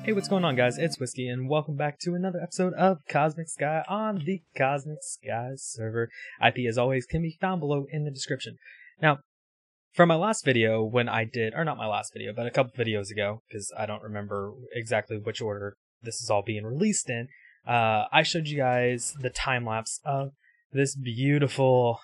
Hey, what's going on, guys? It's Whiskey, and welcome back to another episode of Cosmic Sky on the Cosmic Sky server. IP, as always, can be found below in the description. Now, from my last video, when I did, or not my last video, but a couple videos ago, because I don't remember exactly which order this is all being released in, I showed you guys the time-lapse of this beautiful,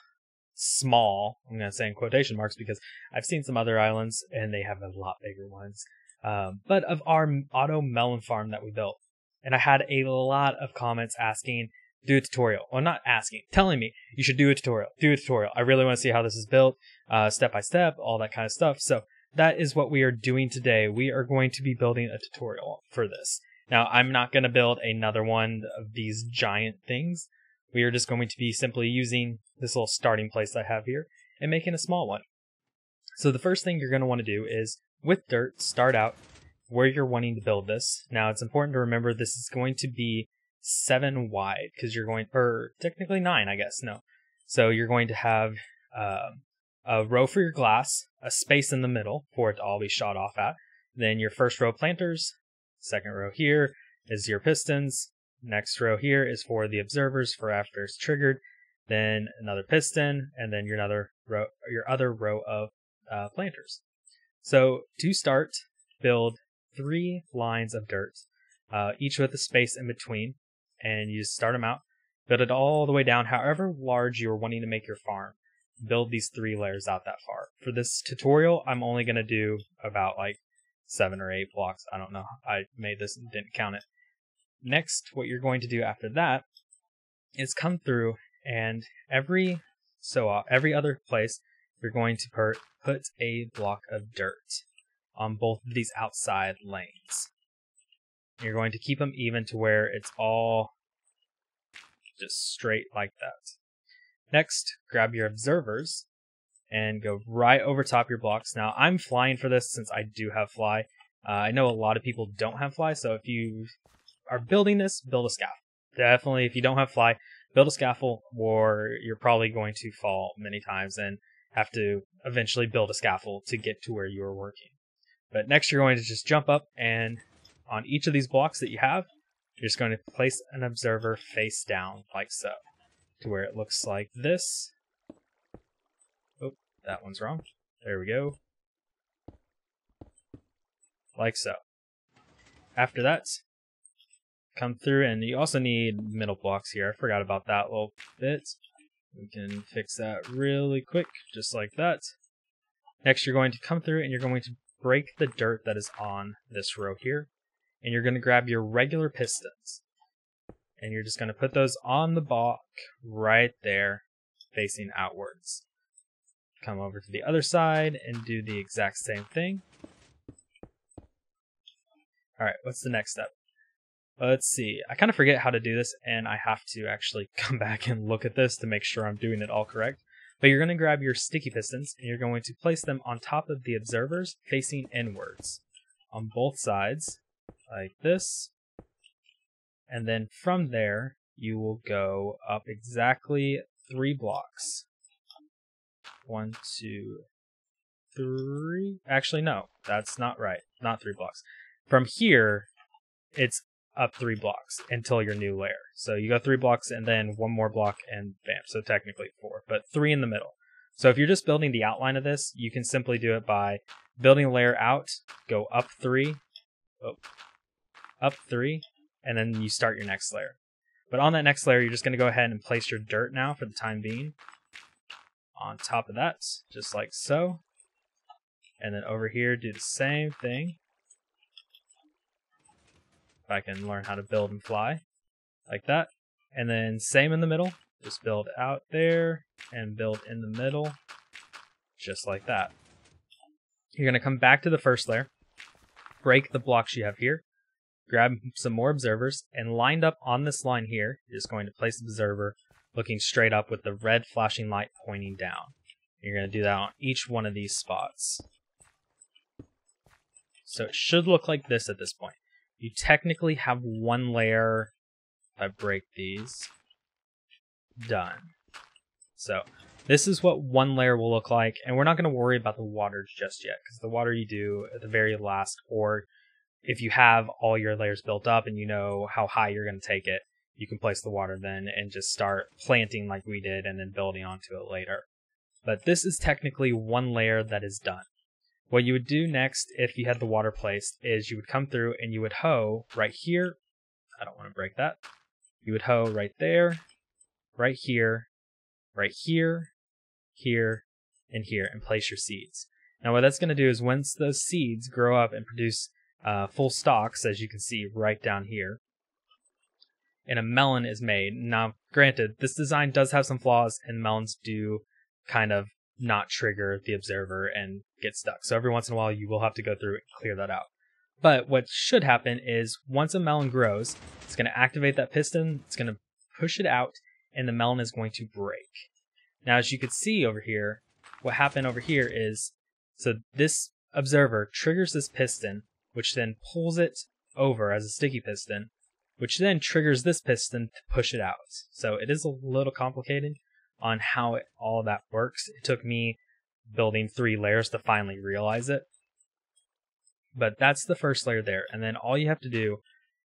small, I'm going to say in quotation marks, because I've seen some other islands, and they have a lot bigger ones. But of our auto melon farm that we built. And I had a lot of comments asking, do a tutorial. Well, not asking, telling me you should do a tutorial. Do a tutorial. I really want to see how this is built, step by step, all that kind of stuff. So that is what we are doing today. We are going to be building a tutorial for this. Now, I'm not going to build another one of these giant things. We are just going to be simply using this little starting place I have here and making a small one. So the first thing you're going to want to do is, with dirt, start out where you're wanting to build this. Now, it's important to remember this is going to be 7 wide, because you're going, or technically 9, I guess, no. So you're going to have a row for your glass, a space in the middle for it to all be shot off at. Then your first row planters, second row here is your pistons, next row here is for the observers for after it's triggered, then another piston, and then your other row of planters. So to start, build 3 lines of dirt, each with a space in between, and you just start them out. Build it all the way down, however large you're wanting to make your farm. Build these 3 layers out that far. For this tutorial, I'm only going to do about like 7 or 8 blocks. I don't know. I made this and didn't count it. Next, what you're going to do after that is come through, and every other place, you're going to put a block of dirt on both of these outside lanes. You're going to keep them even to where it's all just straight like that. Next, grab your observers and go right over top your blocks. Now, I'm flying for this since I do have fly. I know a lot of people don't have fly, so if you are building this, build a scaffold. Definitely, if you don't have fly, build a scaffold, or you're probably going to fall many times and have to eventually build a scaffold to get to where you are working. But next, you're going to just jump up, and on each of these blocks that you have, you're just going to place an observer face down like so, to where it looks like this. Oh, that one's wrong. There we go. Like so. After that, come through, and you also need middle blocks here. I forgot about that little bit. We can fix that really quick, just like that. Next, you're going to come through and you're going to break the dirt that is on this row here. And you're going to grab your regular pistons. And you're just going to put those on the block right there, facing outwards. Come over to the other side and do the exact same thing. Alright, what's the next step? Let's see, I kind of forget how to do this, and I have to actually come back and look at this to make sure I'm doing it all correct. But you're going to grab your sticky pistons, and you're going to place them on top of the observers facing inwards on both sides, like this. And then from there, you will go up exactly 3 blocks. 1, 2, 3. Actually, no, that's not right. Not 3 blocks. From here, it's up 3 blocks until your new layer. So you go 3 blocks and then 1 more block and bam. So technically 4, but 3 in the middle. So if you're just building the outline of this, you can simply do it by building a layer out, go up 3, up 3, and then you start your next layer. But on that next layer, you're just going to go ahead and place your dirt now for the time being on top of that, just like so. And then over here, do the same thing. I can learn how to build and fly like that, and then same in the middle, just build out there and build in the middle just like that. You're going to come back to the first layer, break the blocks you have here, grab some more observers, and lined up on this line here, you're just going to place the observer looking straight up with the red flashing light pointing down. You're going to do that on each one of these spots. So it should look like this at this point. You technically have 1 layer, if I break these, done. So this is what 1 layer will look like, and we're not going to worry about the water just yet, because the water you do at the very last, or if you have all your layers built up and you know how high you're going to take it, you can place the water then and just start planting like we did and then building onto it later. But this is technically one layer that is done. What you would do next if you had the water placed is you would come through and you would hoe right here. I don't want to break that. You would hoe right there, right here, here, and here, and place your seeds. Now what that's going to do is once those seeds grow up and produce full stalks, as you can see right down here, and a melon is made. Now granted, this design does have some flaws, and melons do kind of not trigger the observer and get stuck. So every once in a while you will have to go through and clear that out. But what should happen is once a melon grows, it's going to activate that piston, it's going to push it out, and the melon is going to break. Now as you can see over here, what happened over here is, so this observer triggers this piston, which then pulls it over as a sticky piston, which then triggers this piston to push it out. So it is a little complicated on how all that works. It took me building 3 layers to finally realize it. But that's the first layer there. And then all you have to do,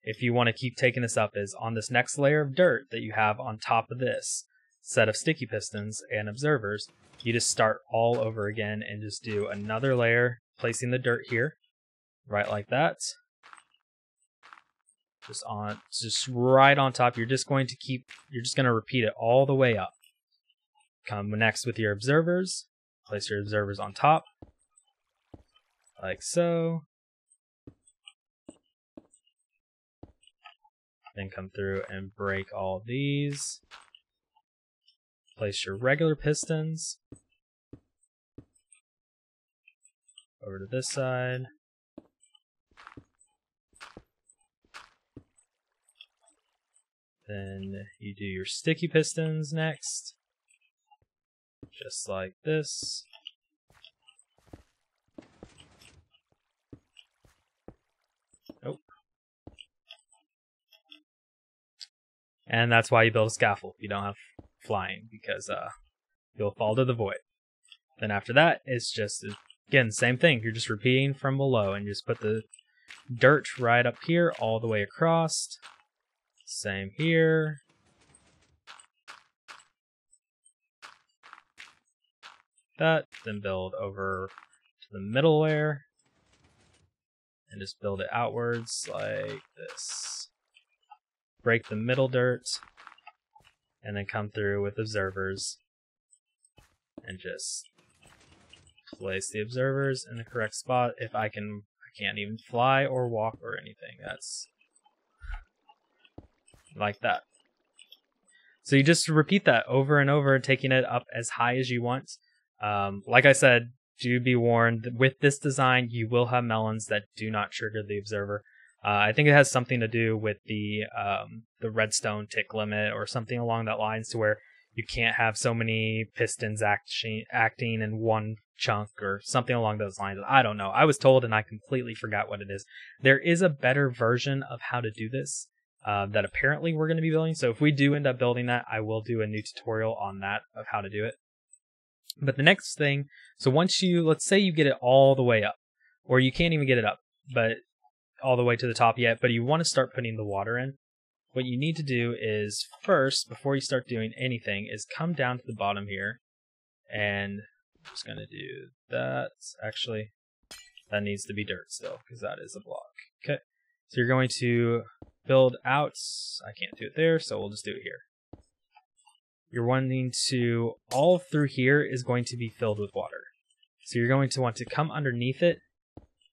if you want to keep taking this up, is on this next layer of dirt that you have on top of this set of sticky pistons and observers, you just start all over again and just do another layer, placing the dirt here, right like that. Just right on top. You're just going to repeat it all the way up. Come next with your observers, place your observers on top, like so. Then come through and break all these. Place your regular pistons over to this side. Then you do your sticky pistons next, just like this. Nope. And that's why you build a scaffold. You don't have flying, because you'll fall to the void. Then after that, it's just, again, same thing. You're just repeating from below, and you just put the dirt right up here all the way across. Same here. That, then build over to the middle layer, and just build it outwards like this. Break the middle dirt, and then come through with observers, and just place the observers in the correct spot. If I can't even fly or walk or anything. That's like that. So you just repeat that over and over, taking it up as high as you want. Like I said, do be warned, with this design you will have melons that do not trigger the observer. I think it has something to do with the redstone tick limit or something along that lines, to where you can't have so many pistons acting in one chunk or something along those lines. I don't know. I was told and I completely forgot what it is. There is a better version of how to do this that apparently we're going to be building. So if we do end up building that, I will do a new tutorial on that of how to do it. But the next thing, so once let's say you get it all the way up, or you can't even get it up, but all the way to the top yet, but you want to start putting the water in. What you need to do is first, before you start doing anything, is come down to the bottom here, and I'm just going to do that. Actually, that needs to be dirt still, because that is a block. Okay, so you're going to build out. I can't do it there, so we'll just do it here. You're wanting to, all through here is going to be filled with water. So you're going to want to come underneath it,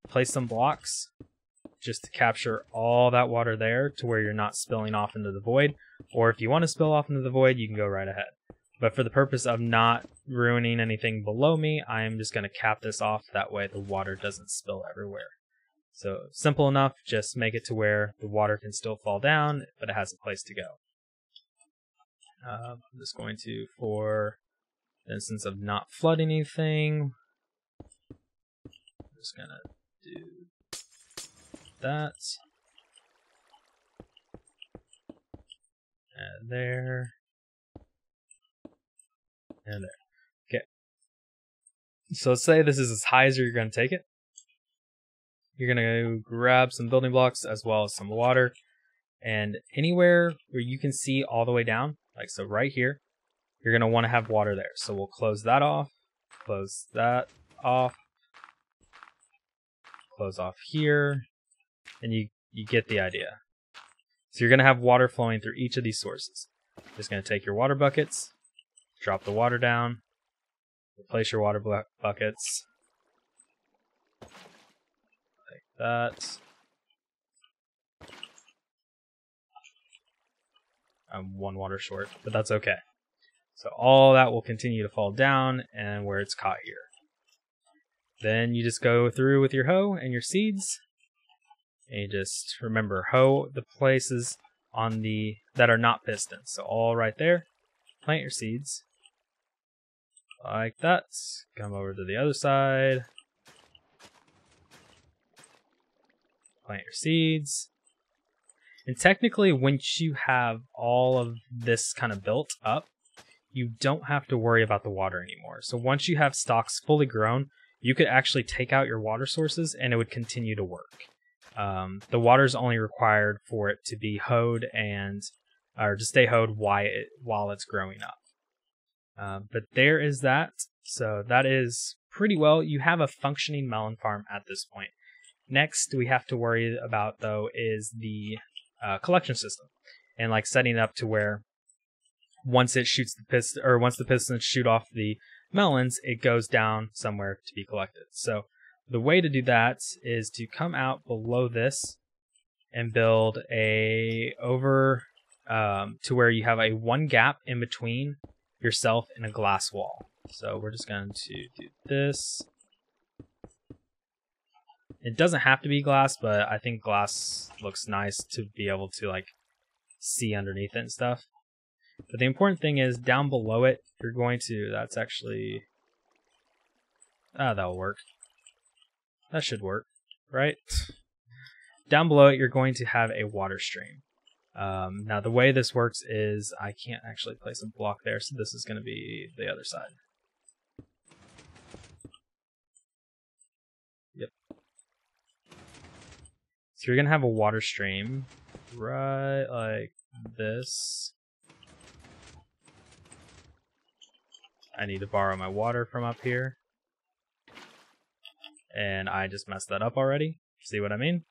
place some blocks, just to capture all that water there to where you're not spilling off into the void. Or if you want to spill off into the void, you can go right ahead. But for the purpose of not ruining anything below me, I am just going to cap this off. That way the water doesn't spill everywhere. So simple enough, just make it to where the water can still fall down, but it has a place to go. I'm just going to, for the instance of not flooding anything, I'm just going to do that. And there. And there. Okay. So let's say this is as high as you're going to take it. you're going to grab some building blocks as well as some water. And anywhere where you can see all the way down, like so right here, you're going to want to have water there. So we'll close that off, close that off, close off here, and you get the idea. So you're going to have water flowing through each of these sources. Just going to take your water buckets, drop the water down, replace your water buckets, like that. I'm one water short, but that's okay. So all that will continue to fall down and where it's caught here. Then you just go through with your hoe and your seeds. And you just remember, hoe the places on the that are not pistons. So all right there, plant your seeds. Like that. Come over to the other side. Plant your seeds. And technically, once you have all of this kind of built up, you don't have to worry about the water anymore. So once you have stalks fully grown, you could actually take out your water sources and it would continue to work. The water is only required for it to be hoed or to stay hoed while it's growing up. But there is that. So that is pretty well. You have a functioning melon farm at this point. Next, we have to worry about though is the collection system, and like setting it up to where once it shoots the piston, or once the pistons shoot off the melons, it goes down somewhere to be collected. So the way to do that is to come out below this and build a to where you have a one gap in between yourself and a glass wall. So we're just going to do this. It doesn't have to be glass, but I think glass looks nice to be able to like see underneath it and stuff. But the important thing is down below it, you're going to, that's actually, that'll work. That should work, right? Down below it, you're going to have a water stream. Now the way this works is I can't actually place a block there, so this is going to be the other side. Yep. So you're going to have a water stream right like this. I need to borrow my water from up here. And I just messed that up already. See what I mean?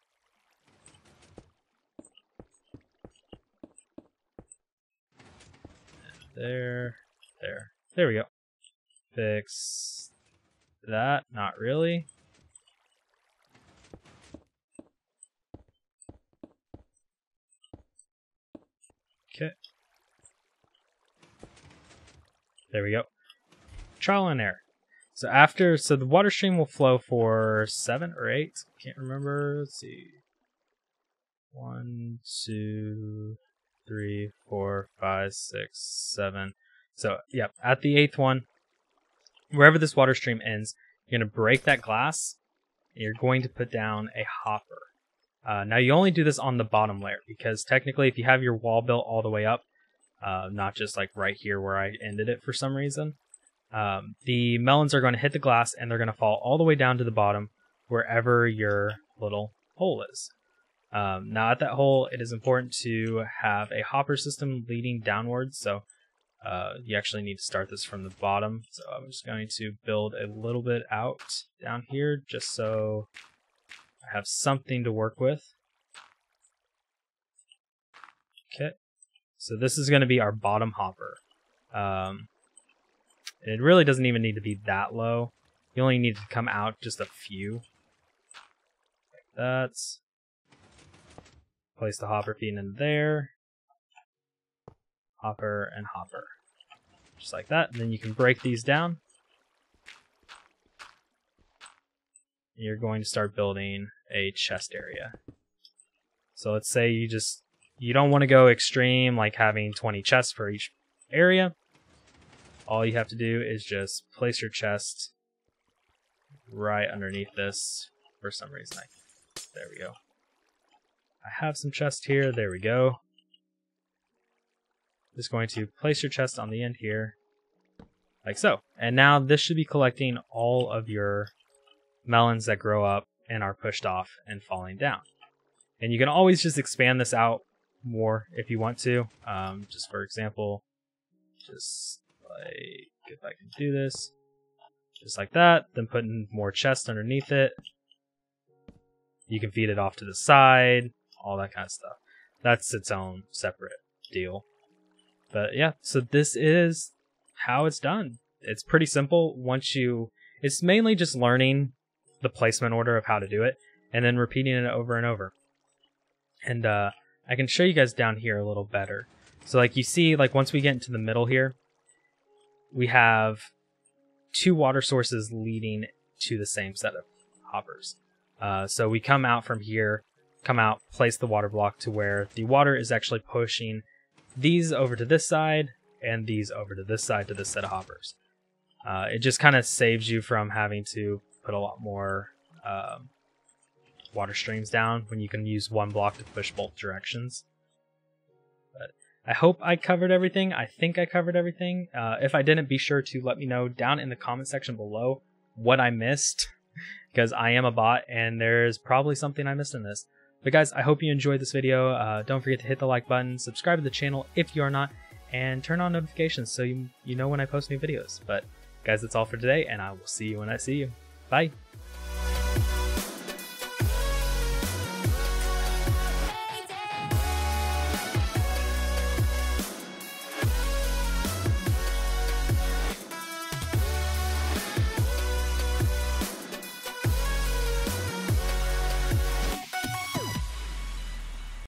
There we go. Fix that, not really. Okay. There we go. Trial and error. So the water stream will flow for 7 or 8. Can't remember. Let's see. 1, 2, 3, 4, 5, 6, 7. So yeah, at the 8th one, wherever this water stream ends, you're going to break that glass. And you're going to put down a hopper. Now you only do this on the bottom layer because technically, if you have your wall built all the way up, not just like right here where I ended it for some reason. The melons are going to hit the glass and they're going to fall all the way down to the bottom wherever your little hole is. Now at that hole, it is important to have a hopper system leading downwards. So you actually need to start this from the bottom. So I'm just going to build a little bit out down here just so I have something to work with. Okay. So this is going to be our bottom hopper. It really doesn't even need to be that low. You only need to come out just a few. Like that. Place the hopper feed in there. Hopper and hopper. Just like that. And then you can break these down. You're going to start building a chest area. So let's say you don't want to go extreme like having 20 chests for each area. All you have to do is just place your chest right underneath this. For some reason, there we go. I have some chests here. There we go. Just going to place your chest on the end here, like so. And now this should be collecting all of your melons that grow up and are pushed off and falling down. And you can always just expand this out more if you want to. Just for example, just like if I can do this, just like that, then putting more chest underneath it. You can feed it off to the side, all that kind of stuff. That's its own separate deal. But yeah, so this is how it's done. It's pretty simple. It's mainly just learning the placement order of how to do it and then repeating it over and over. And I can show you guys down here a little better. So like you see, like once we get into the middle here, we have 2 water sources leading to the same set of hoppers. So we come out from here, place the water block to where the water is actually pushing these over to this side and these over to this side to this set of hoppers. It just kind of saves you from having to put a lot more water streams down when you can use one block to push both directions. But I hope I covered everything. I think I covered everything. If I didn't, be sure to let me know down in the comment section below what I missed, because I am a bot and there's probably something I missed in this. But guys, I hope you enjoyed this video. Don't forget to hit the like button, subscribe to the channel if you are not, and turn on notifications so you know when I post new videos. But guys, that's all for today, and I will see you when I see you. Bye!